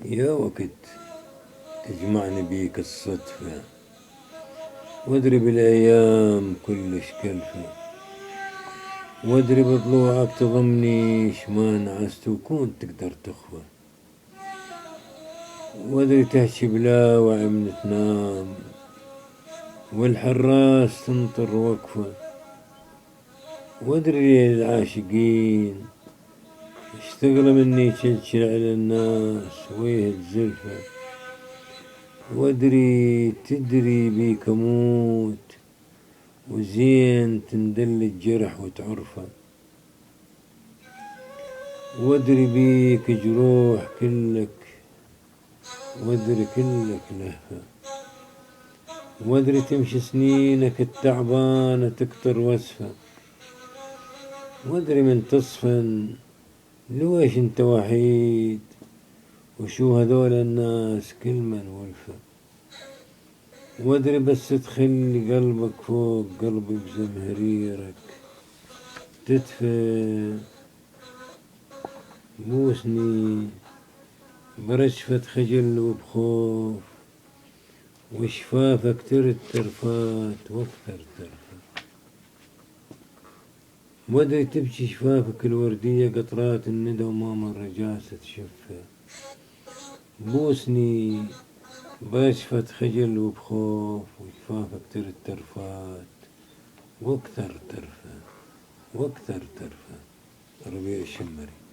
يا وقت تجمعني بيك الصدفة، وادري بالأيام كلش كلفة، وادري بطلوعك تضمني ما نعست وكون تقدر تخفى، وادري تحكي بلا وعي من تنام، والحراس تنطر وقفة، وادري العاشقين اشتغل مني تشلشل على الناس ويهد زلفة، وادري تدري بيك اموت وزين تندل الجرح وتعرفه، وادري بيك جروح كلك، وادري كلك لهفة، وادري تمشي سنينك التعبانة تكتر وسفة، وادري من تصفن لويش انت وحيد وشو هذول الناس كل من ولفة، وادري بس تخلي قلبك فوق قلبي بزمهريرك تدفى، بوسني برشفة خجل وبخوف وشفافك ترد ترفات واكثر ترفة، وادري تبكي شفافك الوردية قطرات الندى وما مر جاسة شفة، بوسني برشفة خجل وبخوف وشفافك ترد ترفات واكثر ترفة واكثر ترفة. ربيع الشمري.